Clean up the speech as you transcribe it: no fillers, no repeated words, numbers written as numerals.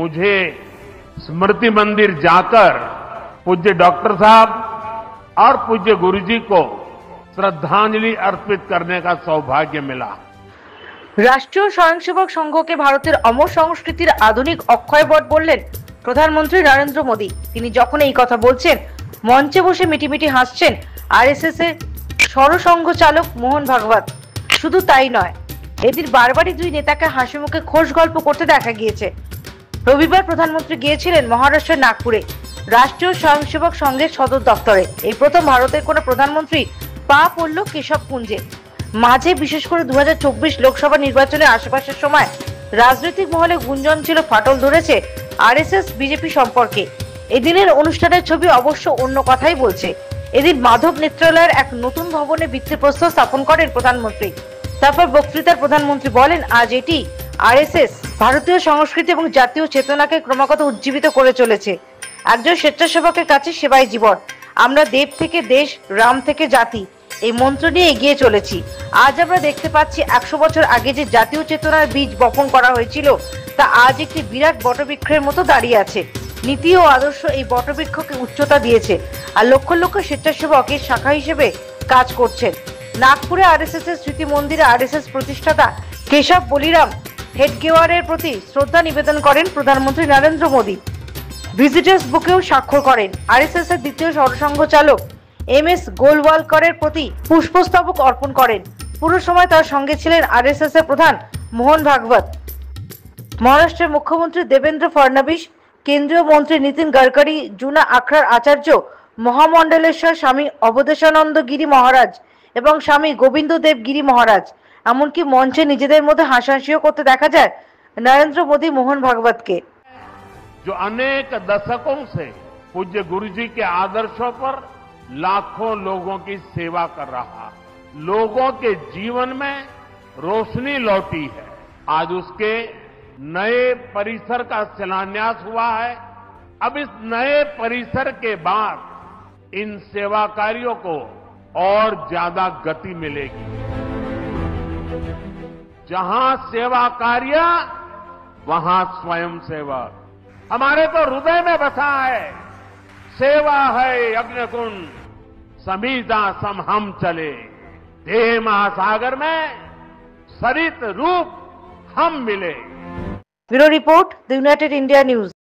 मुझे स्मृति मंदिर जाकर पूज्य डॉक्टर साहब और पूज्य गुरुजी को श्रद्धांजलि अर्पित करने का सौभाग्य मिला। राष्ट्रीय स्वयंसेवक संघকে ভারতের অমর সংস্কৃতির আধুনিক অক্ষয়বট বললেন প্রধানমন্ত্রী নরেন্দ্র মোদী। তিনি যখন এই কথা বলছেন মঞ্চে বসে মিটিমিটি হাসছেন আরএসএস এর সরসংঘ চালক মোহন ভাগবত। শুধু তাই নয়, এদিন বারবারই দুই নেতাকে হাসি মুখে খোশ গল্প করতে দেখা গিয়েছে। রবিবার প্রধানমন্ত্রী গিয়েছিলেন মহারাষ্ট্রের নাগপুরে রাষ্ট্রীয় স্বয়ংসেবক সংঘের সদর দপ্তরে। এই প্রথম ভারতের কোন প্রধানমন্ত্রী পা পড়ল কেশবকুঞ্জে। মাঝে বিশেষ করে 2024 লোকসভা নির্বাচনের আশেপাশের সময় রাজনৈতিক মহলে গুঞ্জন ছিল ফাটল ধরেছে আরএসএস বিজেপি সম্পর্কে। এদিনের অনুষ্ঠানের ছবি অবশ্য অন্য কথাই বলছে। এদিন মাধব নেত্রালয়ের এক নতুন ভবনে ভিত্তিপ্রস্তর স্থাপন করেন প্রধানমন্ত্রী। তারপর বক্তৃতার প্রধানমন্ত্রী বলেন, আজ এটি আরএসএস ভারতীয় সংস্কৃতি এবং জাতীয় চেতনাকে ক্রমাগত উজ্জীবিত করে চলেছে। একজন স্বেচ্ছাসেবকের কাছে সেবাই জীবন। আমরা দেব থেকে দেশ, রাম থেকে জাতি এই মন্ত্র নিয়ে এগিয়ে চলেছি। আজ আমরা দেখতে পাচ্ছি 100 বছর আগে যে জাতীয় চেতনার বীজ বপন করা হয়েছিল তা আজ একটি বিরাট বটবৃক্ষের মতো দাঁড়িয়ে আছে। নীতি ও আদর্শ এই বটবৃক্ষকে উচ্চতা দিয়েছে আর লক্ষ লক্ষ স্বেচ্ছাসেবক এর শাখা হিসেবে কাজ করছেন। নাগপুরে আরএসএস এর স্মৃতি মন্দিরে আরএসএস প্রতিষ্ঠাতা কেশব বলিরাম হেডগেওয়ারের প্রতি শ্রদ্ধা নিবেদন করেন প্রধানমন্ত্রী নরেন্দ্র মোদী। ভিজিটার্স বুকেও স্বাক্ষর করেন। আরএসএস এর দ্বিতীয় সরসংঘ চালক এমএস গোলওয়ালকরের প্রতি পুষ্পস্তবক অর্পণ করেন। পুরো সময় তার সঙ্গে ছিলেন আরএসএস এর প্রধান মোহন ভাগবত, মহারাষ্ট্রের মুখ্যমন্ত্রী দেবেন্দ্র ফডনবিস, কেন্দ্রীয় মন্ত্রী নীতিন গডকরি, জুনা আখড়ার আচার্য মহামন্ডলেশ্বর স্বামী অবধেশানন্দ গিরি মহারাজ এবং স্বামী গোবিন্দ দেব গিরি মহারাজ। এমনকি মঞ্চে নিজেদের মধ্যে হাসাহাসিও করতে দেখা যায় नरेंद्र मोदी मोहन भागवत के। जो अनेक दशकों से पूज्य गुरुजी के आदर्शों पर लाखों लोगों की सेवा कर रहा, लोगों के जीवन में रोशनी लौटी है। आज उसके नए परिसर का शिलान्यास हुआ है। अब इस नए परिसर के बाद इन सेवा कार्यों को और ज्यादा गति मिलेगी। जहां सेवा कार्य वहां स्वयं सेवक। हमारे तो हृदय में बसा है, सेवा है यज्ञकुंड समीता सम हम चले। देह महासागर में सरित रूप हम मिले। Bureau report, the United India news.